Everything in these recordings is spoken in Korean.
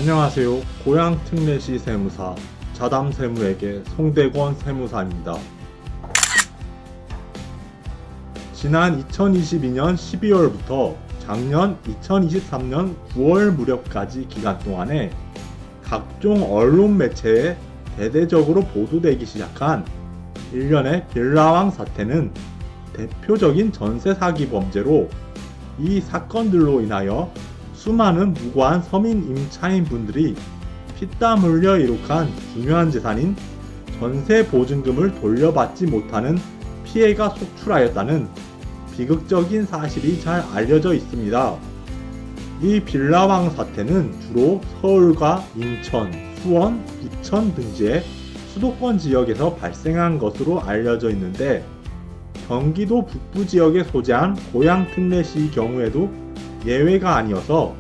안녕하세요. 고양특례시 세무사 자담세무에게 송대권 세무사입니다. 지난 2022년 12월부터 작년 2023년 9월 무렵까지 기간 동안에 각종 언론 매체에 대대적으로 보도되기 시작한 일련의 빌라왕 사태는 대표적인 전세 사기 범죄로, 이 사건들로 인하여 수많은 무고한 서민 임차인 분들이 피땀 흘려 이룩한 중요한 재산인 전세 보증금을 돌려받지 못하는 피해가 속출하였다는 비극적인 사실이 잘 알려져 있습니다. 이 빌라왕 사태는 주로 서울과 인천, 수원, 부천 등지의 수도권 지역에서 발생한 것으로 알려져 있는데, 경기도 북부 지역에 소재한 고양특례시 경우에도 예외가 아니어서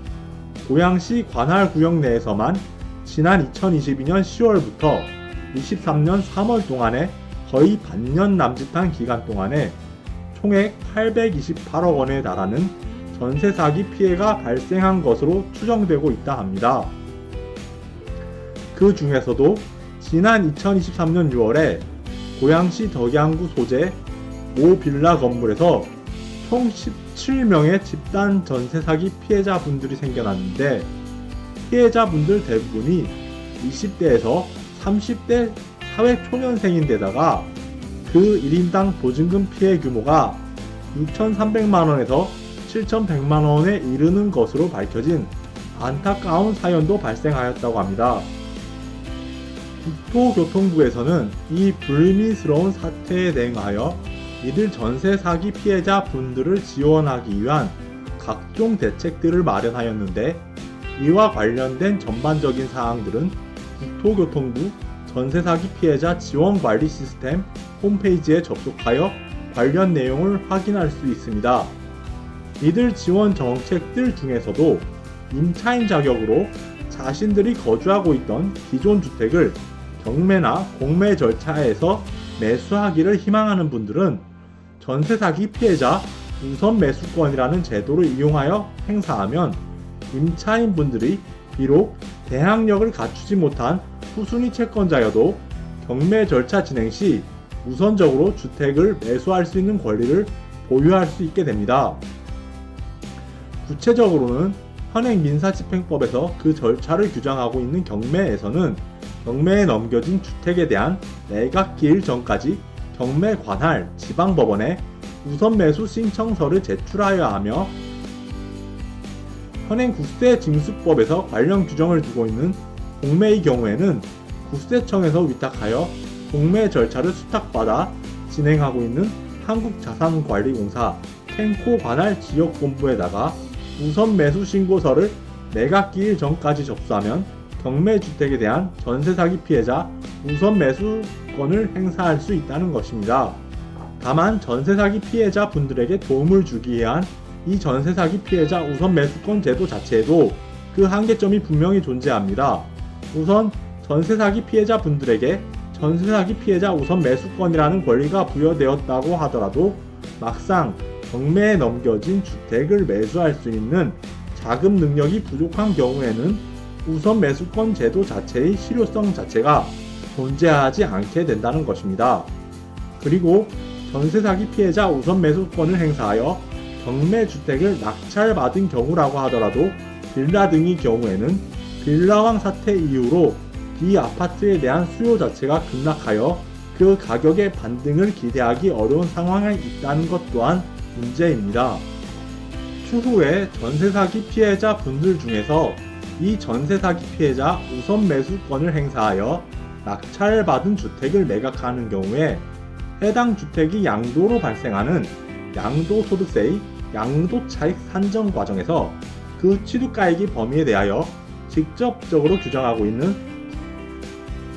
고양시 관할구역 내에서만 지난 2022년 10월부터 23년 3월 동안에 거의 반년 남짓한 기간 동안에 총액 828억 원에 달하는 전세 사기 피해가 발생한 것으로 추정되고 있다 합니다. 그 중에서도 지난 2023년 6월에 고양시 덕양구 소재 모 빌라 건물에서 총 17명의 집단 전세 사기 피해자분들이 생겨났는데, 피해자분들 대부분이 20대에서 30대 사회초년생인데다가 그 1인당 보증금 피해 규모가 6,300만원에서 7,100만원에 이르는 것으로 밝혀진 안타까운 사연도 발생하였다고 합니다. 국토교통부에서는 이 불미스러운 사태에 대응하여 이들 전세 사기 피해자 분들을 지원하기 위한 각종 대책들을 마련하였는데, 이와 관련된 전반적인 사항들은 국토교통부 전세 사기 피해자 지원 관리 시스템 홈페이지에 접속하여 관련 내용을 확인할 수 있습니다. 이들 지원 정책들 중에서도 임차인 자격으로 자신들이 거주하고 있던 기존 주택을 경매나 공매 절차에서 매수하기를 희망하는 분들은 전세 사기 피해자 우선 매수권이라는 제도를 이용하여 행사하면, 임차인 분들이 비록 대항력을 갖추지 못한 후순위 채권자여도 경매 절차 진행 시 우선적으로 주택을 매수할 수 있는 권리를 보유할 수 있게 됩니다. 구체적으로는 현행 민사집행법에서 그 절차를 규정하고 있는 경매에서는 경매에 넘겨진 주택에 대한 매각 기일 전까지 경매 관할 지방법원에 우선 매수 신청서를 제출하여야 하며, 현행 국세징수법에서 관련 규정을 두고 있는 공매의 경우에는 국세청에서 위탁하여 공매 절차를 수탁받아 진행하고 있는 한국자산관리공사 캔코 관할 지역본부에다가 우선 매수 신고서를 매각 기일 전까지 접수하면 경매주택에 대한 전세 사기 피해자 우선 매수권을 행사할 수 있다는 것입니다. 다만 전세 사기 피해자 분들에게 도움을 주기 위한 이 전세 사기 피해자 우선 매수권 제도 자체에도 그 한계점이 분명히 존재합니다. 우선 전세 사기 피해자 분들에게 전세 사기 피해자 우선 매수권이라는 권리가 부여되었다고 하더라도 막상 경매에 넘겨진 주택을 매수할 수 있는 자금 능력이 부족한 경우에는 우선 매수권 제도 자체의 실효성 자체가 존재하지 않게 된다는 것입니다. 그리고 전세 사기 피해자 우선 매수권을 행사하여 경매 주택을 낙찰받은 경우라고 하더라도 빌라 등의 경우에는 빌라왕 사태 이후로 이 아파트에 대한 수요 자체가 급락하여 그 가격의 반등을 기대하기 어려운 상황에 있다는 것 또한 문제입니다. 추후에 전세 사기 피해자 분들 중에서 이 전세 사기 피해자 우선 매수권을 행사하여 낙찰받은 주택을 매각하는 경우에 해당 주택이 양도로 발생하는 양도소득세의 양도차익 산정 과정에서 그 취득가액의 범위에 대하여 직접적으로 규정하고 있는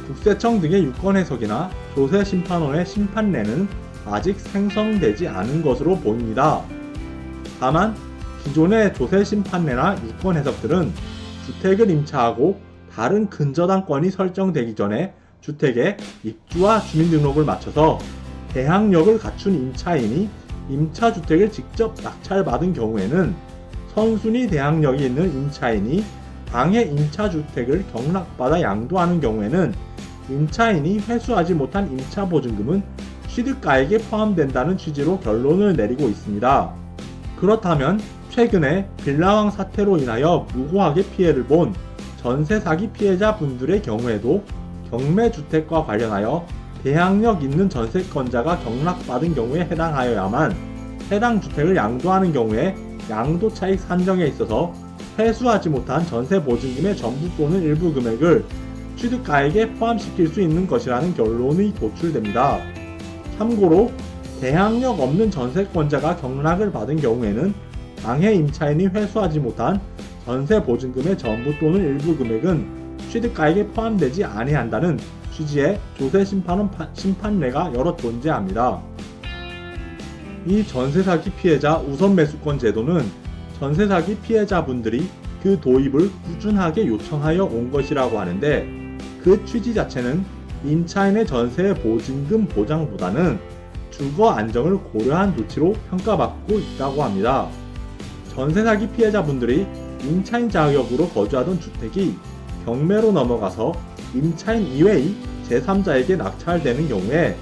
국세청 등의 유권 해석이나 조세심판원의 심판례는 아직 생성되지 않은 것으로 보입니다. 다만 기존의 조세심판례나 유권 해석들은 주택을 임차하고 다른 근저당권이 설정되기 전에 주택에 입주와 주민등록을 마쳐서 대항력을 갖춘 임차인이 임차주택을 직접 낙찰받은 경우에는 선순위 대항력이 있는 임차인이 당해 임차주택을 경락받아 양도하는 경우에는 임차인이 회수하지 못한 임차보증금은 취득가액에 포함된다는 취지로 결론을 내리고 있습니다. 그렇다면 최근에 빌라왕 사태로 인하여 무고하게 피해를 본 전세 사기 피해자 분들의 경우에도 경매주택과 관련하여 대항력 있는 전세권자가 경락받은 경우에 해당하여야만 해당 주택을 양도하는 경우에 양도차익 산정에 있어서 회수하지 못한 전세보증금의 전부 또는 일부 금액을 취득가액에 포함시킬 수 있는 것이라는 결론이 도출됩니다. 참고로 대항력 없는 전세권자가 경락을 받은 경우에는 당해 임차인이 회수하지 못한 전세보증금의 전부 또는 일부 금액은 취득가액에 포함되지 아니한다는 취지의 조세심판례가 여러 존재합니다. 이 전세사기 피해자 우선매수권 제도는 전세사기 피해자분들이 그 도입을 꾸준하게 요청하여 온 것이라고 하는데, 그 취지 자체는 임차인의 전세 보증금 보장보다는 주거 안정을 고려한 조치로 평가받고 있다고 합니다. 전세사기 피해자분들이 임차인 자격으로 거주하던 주택이 경매로 넘어가서 임차인 이외의 제3자에게 낙찰되는 경우에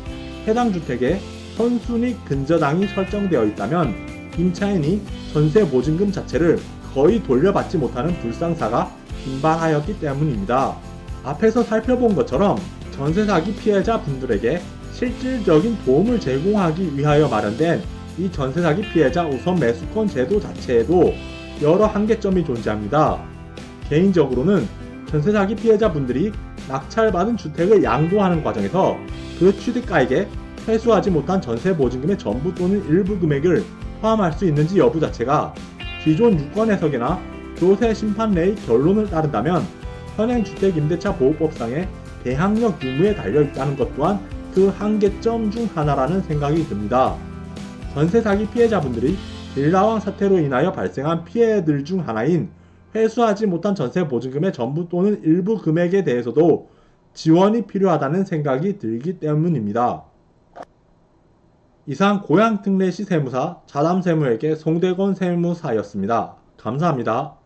해당 주택에 선순위 근저당이 설정되어 있다면 임차인이 전세 보증금 자체를 거의 돌려받지 못하는 불상사가 빈발하였기 때문입니다. 앞에서 살펴본 것처럼 전세 사기 피해자 분들에게 실질적인 도움을 제공하기 위하여 마련된 이 전세 사기 피해자 우선 매수권 제도 자체에도 여러 한계점이 존재합니다. 개인적으로는 전세 사기 피해자 분들이 낙찰받은 주택을 양도하는 과정에서 그 취득가액에 회수하지 못한 전세 보증금의 전부 또는 일부 금액을 포함할 수 있는지 여부 자체가 기존 유권 해석이나 조세 심판례의 결론을 따른다면 현행 주택임대차보호법상의 대항력 유무에 달려있다는 것 또한 그 한계점 중 하나라는 생각이 듭니다. 전세 사기 피해자분들이 빌라왕 사태로 인하여 발생한 피해들 중 하나인 회수하지 못한 전세 보증금의 전부 또는 일부 금액에 대해서도 지원이 필요하다는 생각이 들기 때문입니다. 이상 고양특례시 세무사 자담세무에게 송대건 세무사였습니다. 감사합니다.